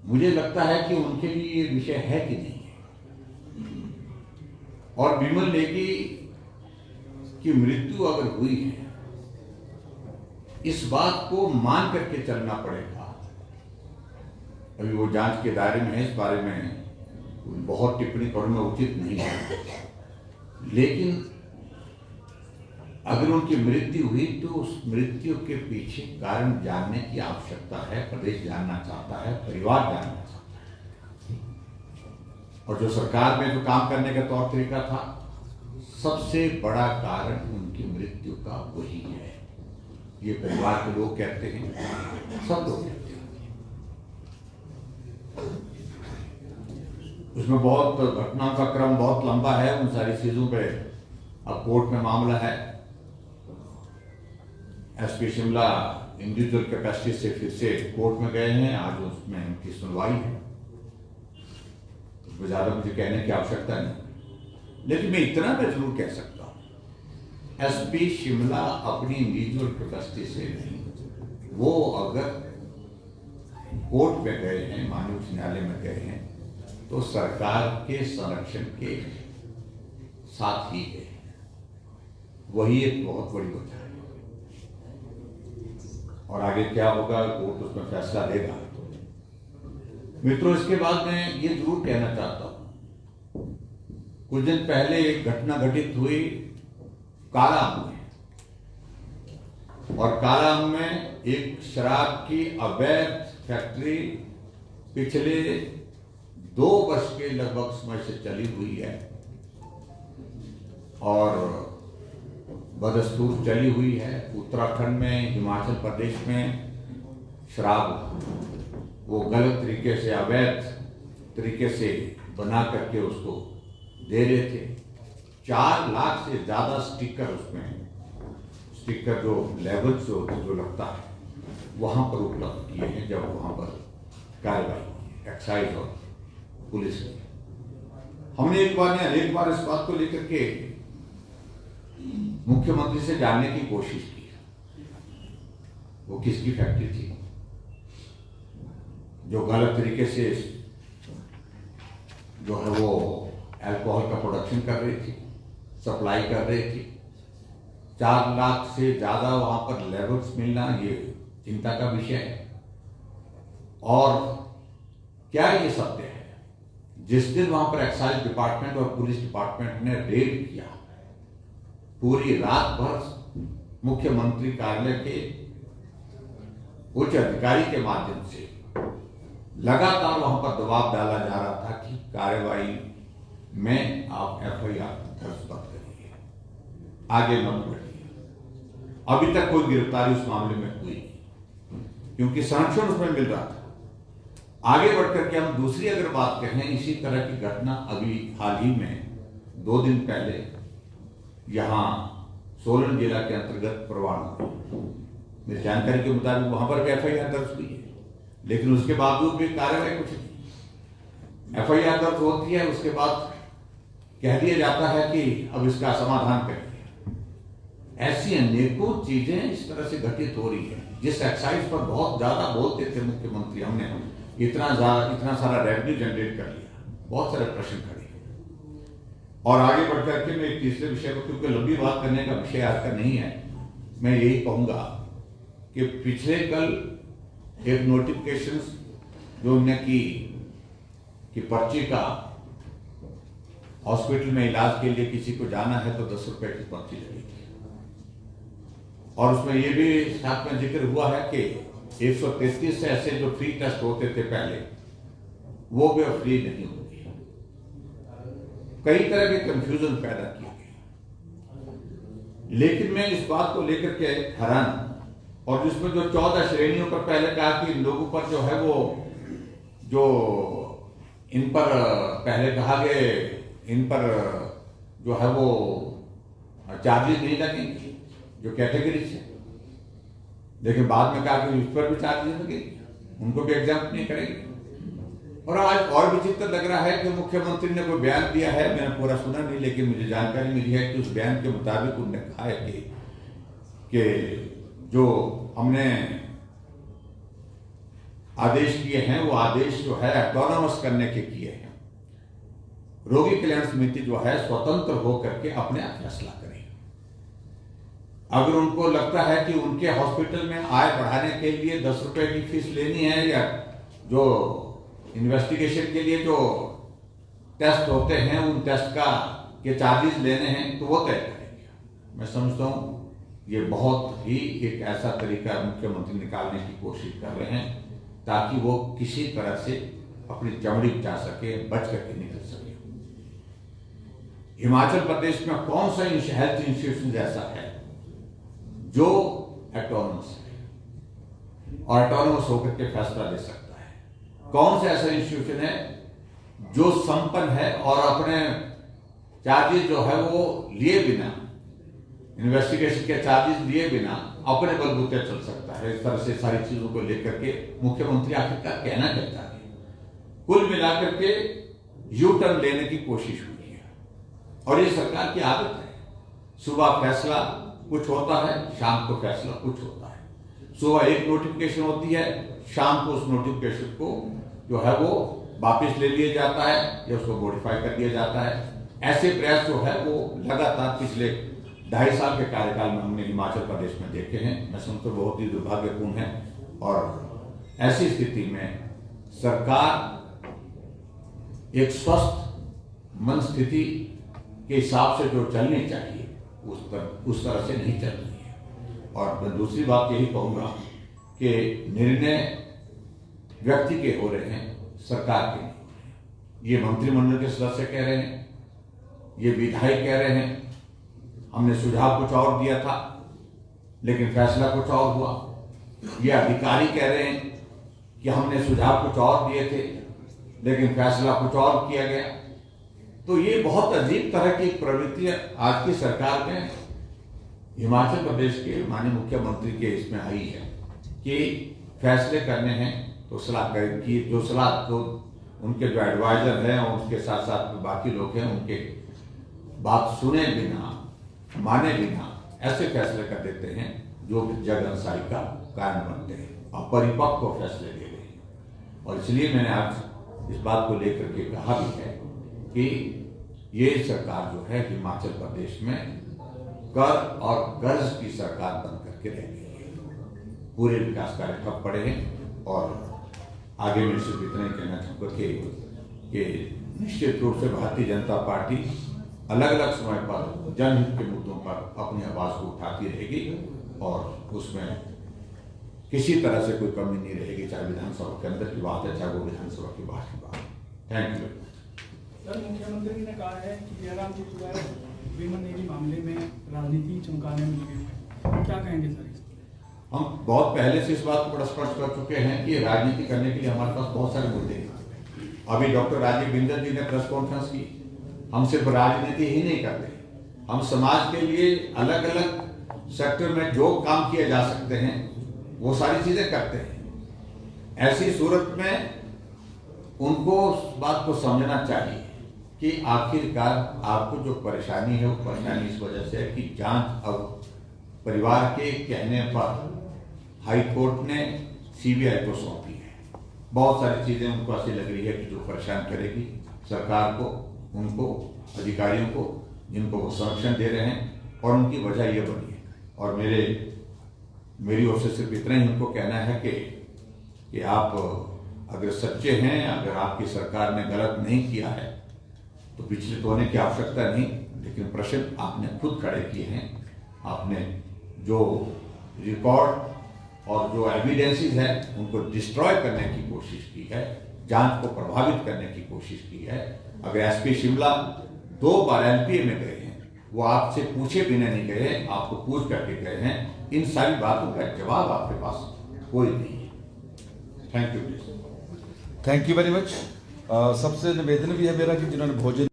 मुझे लगता है कि उनके लिए ये विषय है कि नहीं है। और विमल नेगी की मृत्यु अगर हुई है, इस बात को मान करके चलना पड़ेगा। अभी वो जांच के दायरे में है, इस बारे में बहुत टिप्पणी करना उचित नहीं है, लेकिन अगर उनकी मृत्यु हुई तो उस मृत्यु के पीछे कारण जानने की आवश्यकता है। प्रदेश जानना चाहता है, परिवार जानना चाहता है। और जो सरकार में जो काम करने का तौर तरीका था, सबसे बड़ा कारण उनकी मृत्यु का वही है। ये परिवार के लोग कहते हैं, सब लोग कहते हैं। उसमें बहुत घटनाओं का क्रम बहुत लंबा है, उन सारी चीजों पे अब कोर्ट में मामला है। एसपी शिमला इंडिविजुअल कैपेसिटी से फिर से कोर्ट में गए हैं, आज उसमें उनकी सुनवाई है। उसमें ज्यादा मुझे कहने की आवश्यकता नहीं, लेकिन मैं इतना मैं जरूर कह सकता हूं, एसपी शिमला अपनी इंडिविजुअल कैपेसिटी से नहीं, वो अगर कोर्ट में गए हैं, माननीय उच्च न्यायालय में गए हैं, तो सरकार के संरक्षण के साथ ही गए। वही एक बहुत बड़ी वजह है। और आगे क्या होगा, कोर्ट उसमें फैसला देगा। मित्रों, इसके बाद मैं ये जरूर कहना चाहता हूं, कुछ दिन पहले एक घटना घटित हुई कालाअंब में, और कालाअंब में एक शराब की अवैध फैक्ट्री पिछले 2 वर्ष के लगभग समय से चली हुई है और बदस्तूर चली हुई है। उत्तराखंड में, हिमाचल प्रदेश में शराब वो गलत तरीके से, अवैध तरीके से बना करके उसको दे रहे थे। 4 लाख से ज्यादा स्टिकर, उसमें स्टिकर जो लेवल जो लगता है वहां पर उपलब्ध किए हैं, जब वहां पर कार्रवाई एक्साइज और पुलिस की। हमने एक बार इस बात को लेकर के मुख्यमंत्री से जानने की कोशिश की, वो किसकी फैक्ट्री थी जो गलत तरीके से जो है वो अल्कोहल का प्रोडक्शन कर रही थी, सप्लाई कर रही थी। 4 लाख से ज्यादा वहां पर लेवल्स मिलना, ये चिंता का विषय है। और क्या ये सत्य है, जिस दिन वहां पर एक्साइज डिपार्टमेंट और पुलिस डिपार्टमेंट ने रेड किया, पूरी रात भर मुख्यमंत्री कार्यालय के उच्च अधिकारी के माध्यम से लगातार वहां पर दबाव डाला जा रहा था कि कार्रवाई में आप एफआईआर दर्ज मत करिए, आगे मत बढ़िए। अभी तक कोई गिरफ्तारी उस मामले में हुई नहीं, क्योंकि संरक्षण उसमें मिल रहा था। आगे बढ़कर के हम दूसरी अगर बात कहें, इसी तरह की घटना अभी हाल ही में 2 दिन पहले यहां सोलन जिला के अंतर्गत परवाणू, मेरी जानकारी के मुताबिक वहां पर भी एफआईआर दर्ज हुई है, लेकिन उसके बावजूद भी कार्रवाई कुछ नहीं। एफआईआर दर्ज होती है, उसके बाद कह दिया जाता है कि अब इसका समाधान करिए। ऐसी अनेकों चीजें इस तरह से घटित हो रही है। जिस एक्साइज पर बहुत ज्यादा बोलते थे मुख्यमंत्री, हमने इतना सारा रेवेन्यू जनरेट कर लिया, बहुत सारे प्रश्न खड़े। और आगे बढ़कर के मैं एक तीसरे विषय को, क्योंकि लंबी बात करने का विषय आज का नहीं है, मैं यही कहूंगा कि पिछले कल एक नोटिफिकेशन जो हमने की कि पर्ची का हॉस्पिटल में इलाज के लिए किसी को जाना है तो 10 रुपए की पर्ची लगेगी। और उसमें यह भी साथ में जिक्र हुआ है कि 133 से ऐसे जो फ्री टेस्ट होते थे पहले, वो भी अब फ्री नहीं होंगे। कई तरह के कंफ्यूजन पैदा किए गए। लेकिन मैं इस बात को लेकर के हैरान, और जिसमें जो 14 श्रेणियों पर पहले कहा कि लोगों पर जो है वो, जो इन पर पहले कहा गए, इन पर जो है वो चार्जेस नहीं लगेंगे जो कैटेगरीज है, लेकिन बाद में कहा कि उस पर भी चार्जेस लगेंगे, उनको भी एग्जाम नहीं करेंगे। और आज और विचित्र लग रहा है कि मुख्यमंत्री ने कोई बयान दिया है, मैंने पूरा सुना नहीं, लेकिन मुझे जानकारी मिली है कि उस बयान के मुताबिक उन्होंने कहा है कि जो हमने आदेश किए हैं वो आदेश जो है ऑटोनोमस करने के किए हैं। रोगी कल्याण समिति जो है स्वतंत्र होकर के अपने आप फैसला करेगी। अगर उनको लगता है कि उनके हॉस्पिटल में आय बढ़ाने के लिए 10 रुपए की फीस लेनी है या जो इन्वेस्टिगेशन के लिए जो टेस्ट होते हैं उन टेस्ट के चार्जेस लेने हैं तो वो तय करेंगे। मैं समझता हूँ ये बहुत ही एक ऐसा तरीका मुख्यमंत्री निकालने की कोशिश कर रहे हैं ताकि वो किसी तरह से अपनी चमड़ी बचा सके, बच करके निकल सके। हिमाचल प्रदेश में कौन सा हेल्थ इंस्टीट्यूशन ऐसा है जो ऑटोनोमस है और ऑटोनोमस होकर के फैसला ले सकता है? कौन सा ऐसा इंस्टीट्यूशन है जो संपन्न है और अपने चार्जेस जो है वो लिए बिना, इन्वेस्टिगेशन के चार्जेस लिए बिना अपने बलबूते चल सकता है? इस तरह से सारी चीजों को लेकर के मुख्यमंत्री आखिरकार कहना चाहता है। कुल मिलाकर के यू टर्न लेने की कोशिश हुई है और ये सरकार की आदत है। सुबह फैसला कुछ होता है, शाम को फैसला कुछ होता है। सुबह एक नोटिफिकेशन होती है, शाम को उस नोटिफिकेशन को जो है वो वापस ले लिया जाता है या उसको मॉडिफाई कर दिया जाता है। ऐसे प्रयास जो है वो लगातार पिछले 2.5 साल के कार्यकाल में हमने हिमाचल प्रदेश में देखे हैं। मैं समझता हूँ बहुत ही दुर्भाग्यपूर्ण है और ऐसी स्थिति में सरकार एक स्वस्थ मन स्थिति के हिसाब से जो चलनी चाहिए उस तरह से नहीं चल रही है। और मैं दूसरी बात यही कहूंगा कि निर्णय व्यक्ति के हो रहे हैं, सरकार के नहीं हो रहे हैं। ये मंत्रिमंडल के सदस्य कह रहे हैं, ये विधायक कह रहे हैं हमने सुझाव कुछ और दिया था लेकिन फैसला कुछ और हुआ। ये अधिकारी कह रहे हैं कि हमने सुझाव कुछ और दिए थे लेकिन फैसला कुछ और किया गया। तो ये बहुत अजीब तरह की प्रवृत्ति आज की सरकार में हिमाचल प्रदेश के माननीय मुख्यमंत्री के इसमें आई है कि फैसले करने हैं तो सलाह की जो सलाह तो उनके जो एडवाइजर हैं और उसके साथ साथ बाकी लोग हैं उनके बात सुने बिना, माने बिना ऐसे फैसले कर देते हैं जो जग अंसारी का कारण बनते हैं, अपरिपक्व फैसले ले रहे हैं। और इसलिए मैंने आज इस बात को लेकर के कहा भी है कि ये सरकार जो है हिमाचल प्रदेश में कर और कर्ज की सरकार बन करके रह गई है। पूरे विकास कार्य ठप पड़े हैं और आगे मैं सिर्फ इतना ही कहना चाहूँगा कि निश्चित रूप से भारतीय जनता पार्टी अलग अलग समय पर जनहित के मुद्दों पर अपनी आवाज को उठाती रहेगी और उसमें किसी तरह से कोई कमी नहीं रहेगी, चाहे विधानसभा के अंदर की बात है चाहे वो विधानसभा की बाहर की बात। Thank you. सर, मुख्यमंत्री ने कहा है कि जयराम जी जो है विमन नेगी मामले में राजनीति चमकाने में लगे हुए हैं, क्या कहेंगे सर? हम बहुत पहले से इस बात को बड़ा स्पष्ट कर चुके हैं कि राजनीति करने के लिए हमारे पास बहुत सारे मुद्दे हैं। अभी डॉक्टर राजीव बिंदल जी ने प्रेस कॉन्फ्रेंस की। हम सिर्फ राजनीति ही नहीं करते, हम समाज के लिए अलग अलग सेक्टर में जो काम किए जा सकते हैं वो सारी चीजें करते हैं। ऐसी सूरत में उनको उस बात को समझना चाहिए कि आखिरकार आपको जो परेशानी है वो परेशानी इस वजह से है कि जांच अब परिवार के कहने पर हाई कोर्ट ने सीबीआई को सौंपी है। बहुत सारी चीजें उनको ऐसी लग रही है कि जो परेशान करेगी सरकार को, उनको, अधिकारियों को जिनको वो संरक्षण दे रहे हैं, और उनकी वजह ये बनी है। और मेरी ओर से सिर्फ इतना ही उनको कहना है कि आप अगर सच्चे हैं, अगर आपकी सरकार ने गलत नहीं किया है तो विचलित होने की आवश्यकता नहीं, लेकिन प्रश्न आपने खुद खड़े किए हैं। आपने जो रिकॉर्ड और जो एविडेंसेस है उनको डिस्ट्रॉय करने की कोशिश की है, जांच को प्रभावित करने की कोशिश की है। अगर एसपी शिमला 2 बार एलपीए में गए हैं, वो आपसे पूछे बिना नहीं गए, आपको पूछ करके गए हैं। इन सारी बातों का जवाब आपके पास कोई नहीं है। Thank you. Thank you very much. सबसे निवेदन भी है मेरा कि जिन्होंने भोजन